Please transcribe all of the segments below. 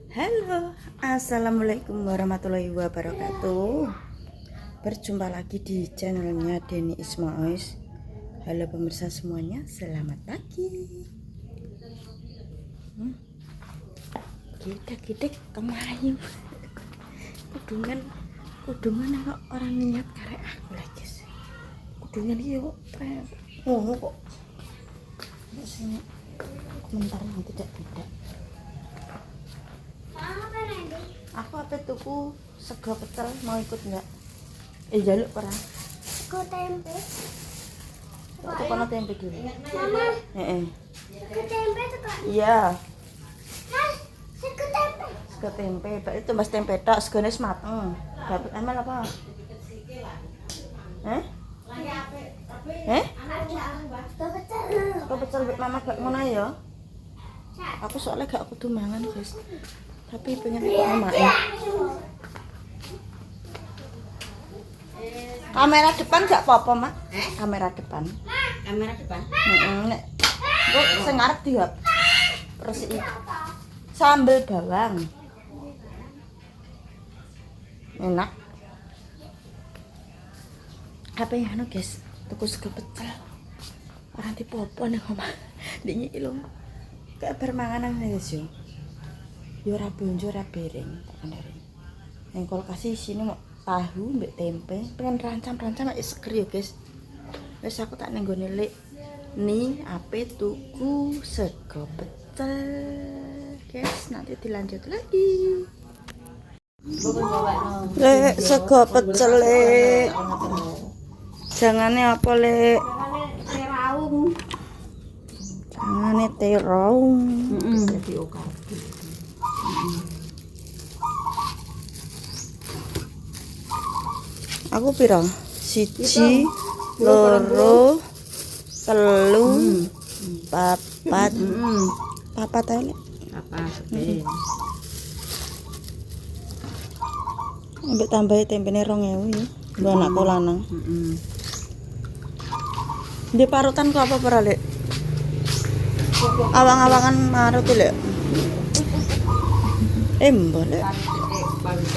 Halo, assalamualaikum warahmatullahi wabarakatuh. Berjumpa lagi di channelnya Denny Ismaois. Halo pemirsa semuanya, selamat pagi. Gidik kemayu. Kudungan kok orang niat karek aku lagi. Kudungan yuk, kok. Sini komentar yang tidak. Aku apa tuku sego pecel, mau ikut enggak? Jaluk pernah. Sego tempe. Aku kono tempe dulu. Mama, sego tempe suka. Iya, Mas, sego tempe. sego tempe. Pak itu mas tempe tok, segone wis mateng. Dapat amal apa? Sego pecel. Sego pecel mbek mama gak ngono ya? Aku soalnya gak kudu mangan, guys. Tapi pengen ikut mama. Kamera depan gak apa-apa, Mak? Kamera depan. Kamera depan. Nek kok sing ngarep diop. Resiki. Sambel bawang. Enak. Apa yang anu, guys? Tuku sego pecel. Orang dipopo ning omah. Ndek iki lho. Kayak permanganan guys yo. Yo ora bonjo ora bereng tak kandhani. Ning kulkas isine mok tahu mbek tempe, pengen rancam-rancam mek seger yo, guys. Wis aku tak ning gone lek ni ape tuku sego pecel. Guys, nanti dilanjut lagi. Lek sego pecel lek. Jangane apa lek? Raung. Jangane terong. Jadi oka. Aku piro? Siji, loro, telu, papat. Papat ae lek. Apa sih? Ambek tambahi tempene 2000 ya. Nggo anakku lanang. Di parutan kok apa ora lek? Awang-awangan marut lek. Mbok lek.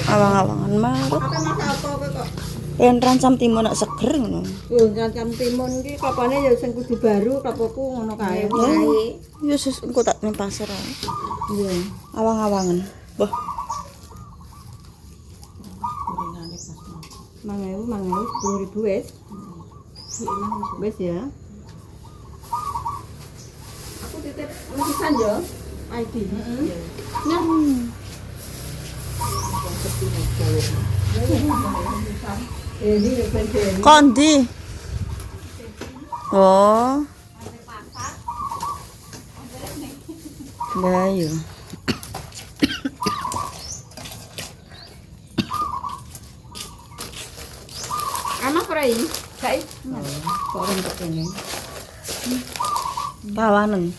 Awang-awangan marut. Apa masak apa kok? Yen rancam timun nak seger ngono. Ngancam timun ki kapane ya sing kudu baru kapoku ngono kae. Ya sus engko tak ning pasar ae. Iya. Awang-awangan. Wah, Gorengannya pas. 10.000 wis. Wis ya. Aku titip lukisan yo. ID. Nah. Ini penting. kondi. Oh. Lah yo. Anak prai, kai. Kok untuk ini? Kawanen.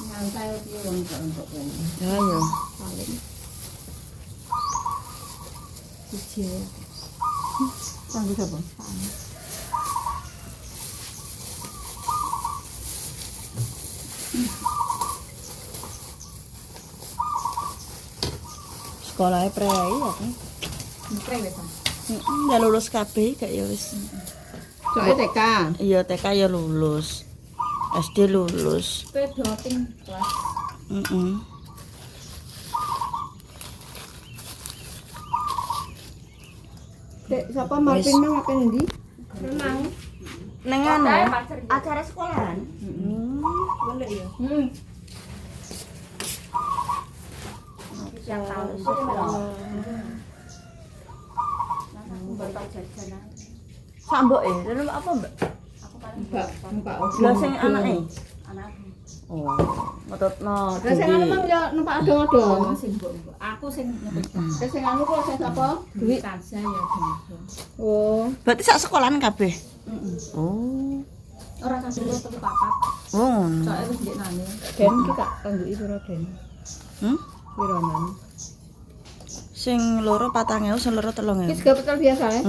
Nyantai iki wong untuk ini. Ya yo. Paling siji. Kanggo sapa? Sekolahnya prei ya kan. Prai wis. Ya lulus kabeh gak ya wis. Soale TK. Iya TK ya lulus. SD lulus. Sepeda ting kelas. Dek, sapa Martin nang apa ndi? Renang. Neng anu acara sekolahan. Boleh ya. Yang tahu Sak mbok lalu apa mbak? Numpak. Lah sing anake. Oh, ngetutno. Lah sing anu mang ya numpak odong-odong. Aku sing Sing anu kok sing sapa? duit tansah ya gitu. Oh. Berarti sak sekolahan kabeh. Oh. Ora kasih lu tapi papat. Oh. Ngono. Soalnya wis ndek nane. Den ki tak tangguki pira den? Pira nan? Sing loro 4.000, sing loro 3.000. Ki sego pecel biasa ya?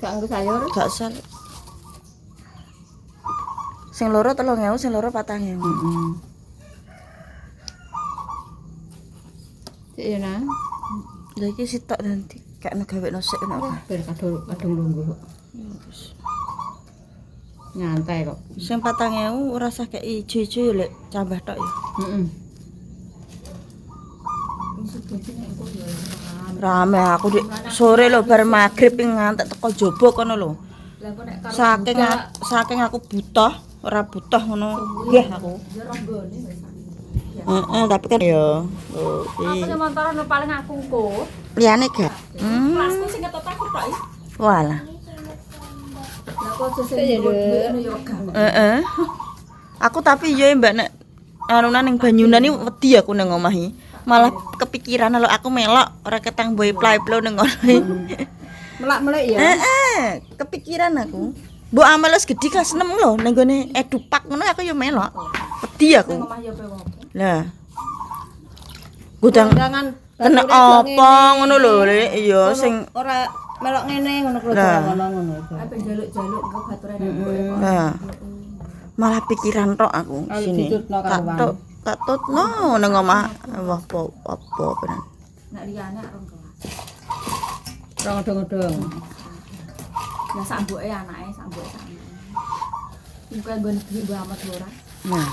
Gak nggo sayur. Gak sal. Sing loro 3.000, sing loro 4.000. Sik ya nang. Lha iki sitok nanti kakno gawe nosek ngono. Ben kadung lungguh. Nyantai kok. Sing 4.000 ora usah kek ijo-ijo ya lek tambah tok ya. Heeh. Rame aku dik sore lho bar magrib ngantek teko jobo kono lho. Lah kok nek karo Saking aku butuh, ora butuh ngono. Nggih aku. ya ronggone wis. Heeh, tapi kan ya. Oh, Aku sing montoran paling aku engko. liyane gak. Kelasku sing ketot aku tok iki. Walah. Lah kok sing ngono ya gak. Heeh. Aku tapi yo Mbak nek anunan ning Banyunan iki wedi aku nang omah iki. Malah kepikiran kalau aku melok ora ketang boy play-play ning ngono. Melak-melek ya. Heeh, kepikiran aku. Mbok amal wis gedhi kelas 6 lho ning gone edupak ngono aku yo melok. Wedi aku. Omah ya pewo. Lah. Gudang Jangan kena apa ngono lho Lek. Iya sing ora melok ngene ngono kok Lah. ngono. Apa jaluk-jaluk engko bature nek mboke kok. nah. Malah pikiran tok aku Kalau sini. ditutno karuan. Tak tutno nang omah apa bener. Nek liyane areng kelas. Ora ngodong-ngodong. Lah sak mboke anake, sak mboke sak anake. Engko nggon negeri Mbah Ahmad ora. Nah,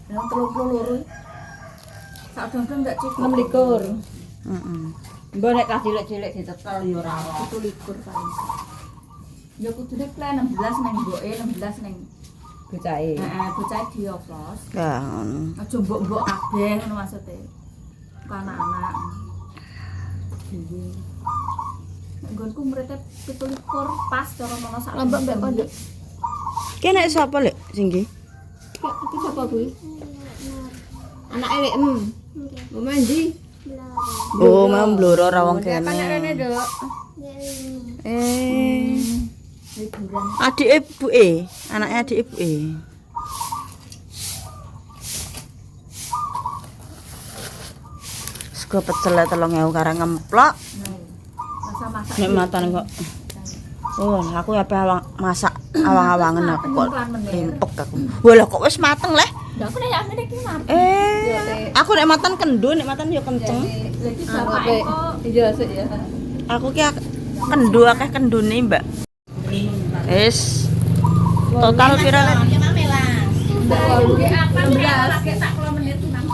Lah 32. Sak dongkong enggak cukup. 26. heeh. Mbok nek kas cilik-cilik ditetel ya ora apa. 27 paling. Ya kudune plan 16 nang mboke, 16 nang Bocahe. heeh bocah dioplos. Ya ngono. Aja mbok-mbok kabeh ngono maksude. Kok anak-anak. Nggonku muridnya 17 pas cara mono sak Lambak mbak pondok. Ki nek sapa Lek sing nggih? Iki sapa kuwi? Anake Lek Mbok mandi. Oh, mau mbloro ra wong Kan nek rene, kene. Dok. liburan. Adike ibuke, anake adik ibuke. Sego pecel 3.000 karang ngemplok. Masa masak. Nek matan kok. Oh, aku ya awang masak awang-awangen aku kok limpek aku. Walah kok wis mateng leh. Lah aku nek amene iki mati. Aku nek matan kendo, nek matan yo kenceng. Lagi bapake kok Iya sik ya. Aku ki kendo akeh kendone, Mbak. Wis. Total pira lek? Mbak akan lagi sak menit nang.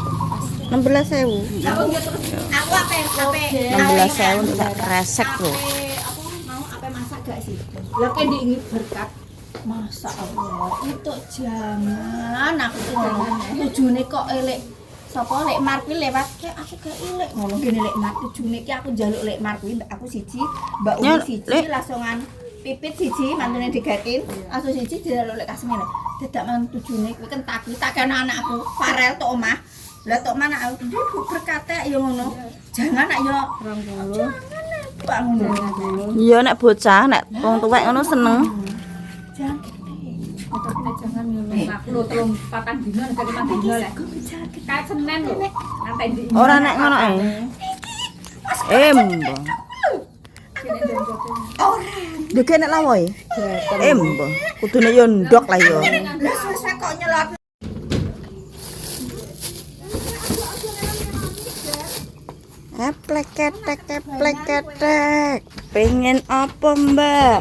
16.000. Aku apa 16.000 untuk sak resek lho. aku mau apa masak gak sih? Lah kan diingin berkat. Masa Allah, itu jangan aku tuh jangan tujune kok elek. Sapa lek Marpi lewat kayak aku gak elek ngono gini lek Mar tujune ki aku njaluk lek Marpi aku siji, Mbak Umi Nyol, siji Lek. langsungan pipit siji mantune digakin, langsung siji dijaluk lek Kasmene. Dadak mang tujune kuwi kan tak anakku Farel tok omah. Lah tok mana aku Bu berkata ya ngono. Jangan nak yo 20. Pak ngono. Iya nek bocah, nek wong tuwek ngono seneng. Jangan Tapi nek jangan ngono. Aku lho telung 4 dina nek 5 dina lek. Kayak Senin lho. Nanti di. Ora nek ngono ae. Mbah. Sini jonjoke. Deke nek lawoe. Mbah. Kudune yo ndok lah yo. Lah susah kok nyelot. Eplek ketek. Pengen apa, Mbak?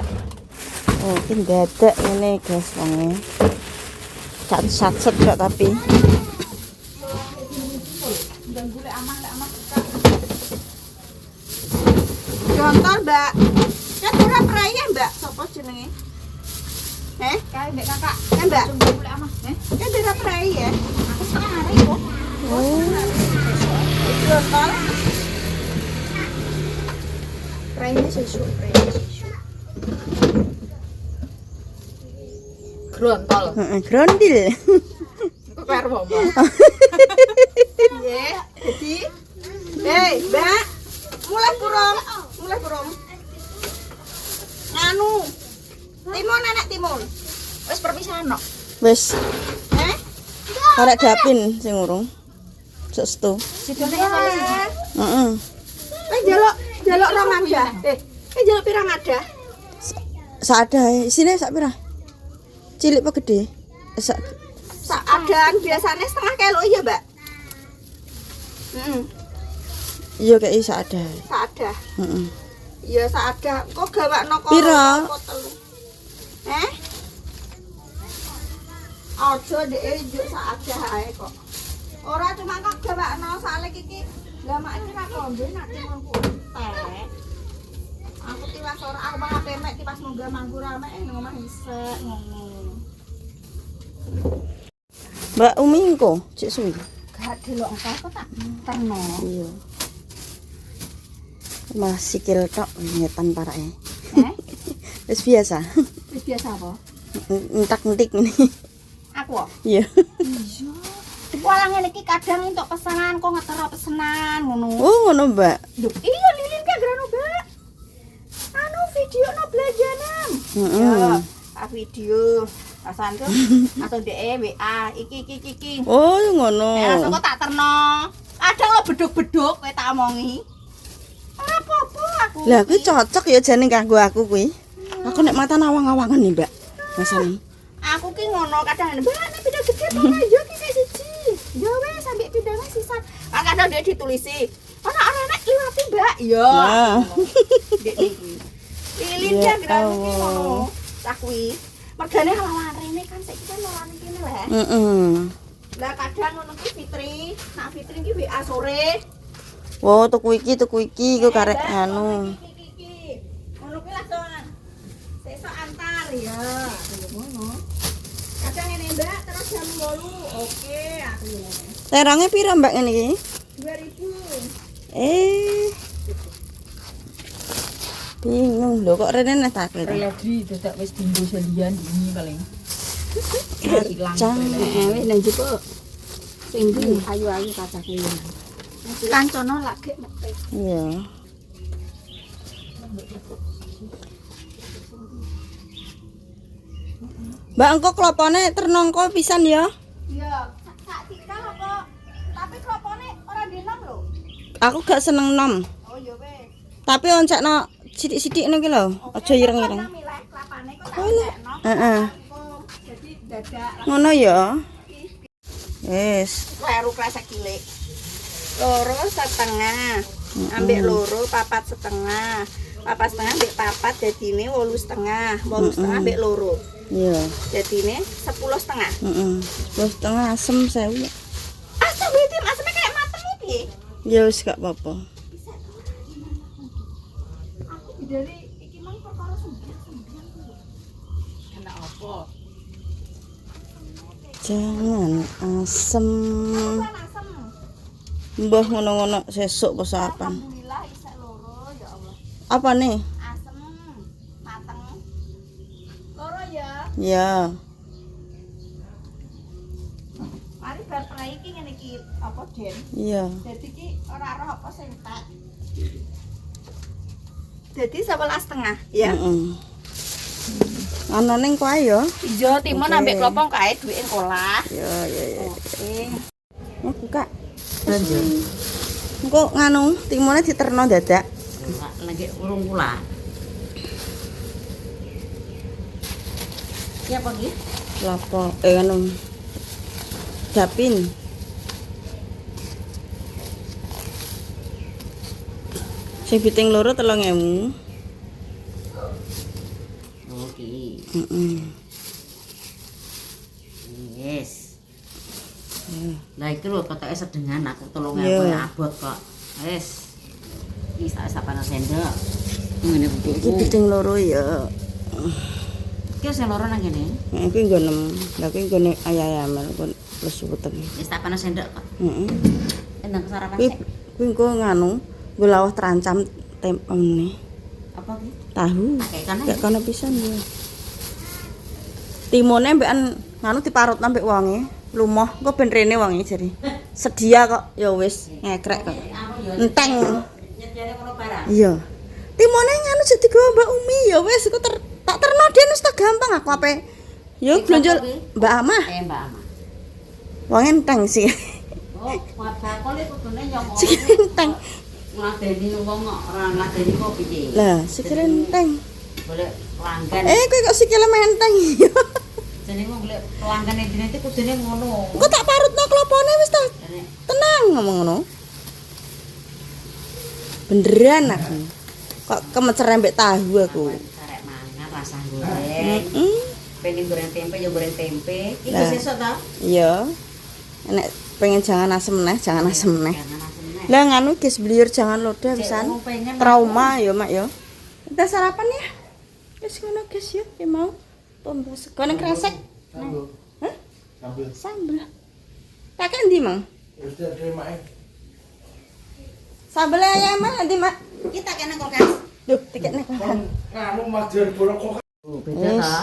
Mungkin dadak ini guys wonge. Sat-sat kok tapi. Contoh, Mbak. Ya ora praya, Mbak. Sopo jenenge? Kae mbek kakak. Mbak. Boleh amah, Kan ora praya. Aku setengah hari kok. Oh. Contoh. Prainya susu. Grontol. Heeh, grondil. Kok karo mama. Nggih, jadi hei, Mbak. Mulai kurang. Anu. Timun anak timun. Wis perpisahan kok. Wis. Arek dapin sing urung. Sestu. Sidone kali siji. Heeh. Jaluk rong ada. Jaluk pirang ada? Saada isine sak pira? Cilik apa gede? Sak Seadaan biasanya setengah kilo iya, Mbak. Heeh. Iya kayak ada. Saada. Heeh. Iya saada. Kok gawakno kok Pira? telu. Aja dhek njuk saada ae kok. Ora cuma kok gawakno sale iki. Lah mak iki ra kombe nak mangku teh. Aku tiwas ora aku malah pemek tiwas munggah mangku rame nang omah isek ngono. Mbak Umi engko cek suwi. Gak delok apa tak terno. Iya. Malah sikil tok ngetan parake. Wis biasa. Wis biasa apa? Entak-entik ini. Aku kok. Iya. Iya. Walang ngene iki kadang entuk pesanan kok ngetero pesanan ngono. Oh, ngono, Mbak. Duh, iya lilin ka grano, Mbak. Anu video no belajaran. Heeh. Ya, video. Pasan tuh atau DE WA iki. Oh, ngono. Langsung kok tak terno. Kadang lo beduk-beduk kowe tak omongi. Ora apa-apa aku. Lah kuwi cocok ya jane kanggo aku kuwi. Aku nek mata awang-awangan nih, Mbak. Masane. Aku ki ngono kadang Mbak nek pidang gede kok ayo ki siji. Ya wes sampe pidangnya sisa. Kadang dia ditulisi. Ana arek liwati, Mbak. Ya. Nah. Dek iki. Lilin Ya ya grano ki Allah. ngono. Tak kuwi. Mergane lawan rene kan saiki kan lawan kene lho. Heeh. Lah kadang ngono ki Fitri, nak Fitri ki WA sore. Wow, tuku iki ku karek anu. Iki. Ngono kuwi langsung sesuk antar ya. Ngono. Kadang ngene Mbak, terus jam 8. Oke, aku ngene. Terange pira, Mbak ngene iki? 2000. Bingung lho kok rene nek tak kira. Reladi dadak wis dinggo selian ini paling. Cang. Wis nang jupuk. Sing ndi ayu-ayu kacake. Kancono lagi metik. Iya. Mbak engko klopone ternongko pisan ya. Iya, sak tikal apa? Tapi klopone ora denam lho. Aku gak seneng nom. Oh ya wes. Tapi oncekno sithik-sithik ngene lho. Aja ireng-ireng. Milih klapane kok tak Oleh. tekno. Heeh. Jadi dadak Ngono ya. Wis. kleru kresek cilik. 2,5. Ambek loro 4,5. 4,5 ambek 4 dadine 8,5. 8,5 ambek loro. Iya. Dadine 10,5. Heeh. Wis tengah asem sewu. Asam witim asame kayak mateng iki. Ya wis gak apa-apa. Aku bidari iki mang perkara sembilan. Kena apa? Jangan asem. Kan asam. Mbah ngono-ngono sesuk pesapan. Alhamdulillah isek loro ya Allah. Apa nih? Asem, mateng. Loro ya. Ya. Mari bar prai iki ngene iki apa Den? Iya. Dadi iki ora roh apa sing tak. Dadi 11,5 ya. Heeh. Ana ning koe ya. Iya, timun Oke. ambek klopong kae duwike kolah. Ya ya ya. Oke. Oh, buka. Engko nganu timune diterno dadak. Lagi urung kula. Ya apa iki? Lapo anu. Dapin. Sing biting loro 3.000. Oke. Heeh. Yes. Lah iki lho kotoke sedengan aku 3.000 Iya. abot kok. Wis. Iki sak sapana sendok. Ngene Iki buku. biting loro ya. Iki sing loro nang kene. Nah, iki nggo 6. Lah iki nggone ayam kon plus weteng. Wis tak panas sendok kok. Heeh. Endang sarapan Kuwi sik. kuwi engko nganu nggo lawah terancam temene. Apa iki? Tahu. Kayak kana. Gak kono pisan ya. Timone mbekan nganu diparut ambek wonge. Lumoh engko ben rene wonge jare. Sedia kok ya wis ngekrek kok. Enteng. Nyediane ngono barang. Iya. Timone nganu jadi go Mbak Umi ya wis iku tak terno den wis tak gampang aku ape. Yo blonjol Mbak Amah. Mbak Ama. Wong enteng sih. Oh, bakal iki kudune nyong. Sing enteng. Ngladeni wong kok ora ngladeni kok piye. Lah, sikile enteng. Golek pelanggan. Kowe kok sikile menteng ya. Jenenge golek pelanggan dene iki kudune ngono. Engko tak parutno klopone wis ta. Jane Tenang ngomong ngono. Beneran aku. Kok kemecer mbek tahu aku. Karek mangan rasa goreng. Pengen goreng tempe ya goreng tempe. Iki Lah. sesuk ta? Iya. Nek pengen jangan asem neh, jangan asem neh. Jangan asem neh. Lah nganu guys beliur jangan loda Cek, pisan. wong pengen Trauma ya, Mak ya. Kita sarapan ya. Wis ngono guys ya, ya mau. Tombo sego nang kresek. Hah? Sambel. Pakai ndi, Mang? Sambel ayam nanti, Mak. Kita kena kulkas. Duh, tiketnya kan. Beda ta?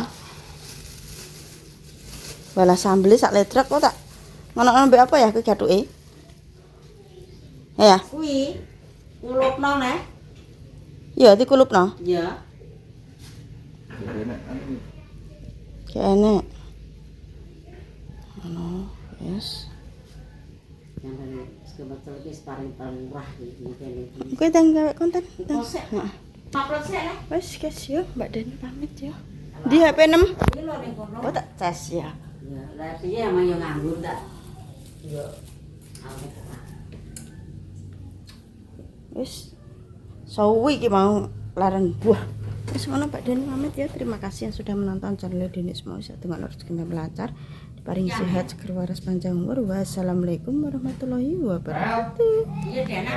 Balas sambel sak ledrek kok tak. Ngono-ngono mbek apa ya kuwi gathuke? Ya, Kuwi kulupno neh. ya dikulupno. Ya. Kene. Ngono, yes. Yang dari sebetulnya wis paling murah iki kene. Kowe tang gawe konten. Kosek. Heeh. Upload sik neh. Wes guys yo, Mbak Dani pamit yo. Di HP 6. Iki lho ning kono. Oh tak cas ya. Ya, lah piye emang yo nganggur tak. Yo. Aku Wis. Sawi iki mau larang buah. Wis ngono Mbak Dani pamit ya. Terima kasih yang sudah menonton channel Dini semua. Saya dengan rezekinya lancar, diparingi sehat, seger waras panjang umur. Wassalamualaikum warahmatullahi wabarakatuh. iya dene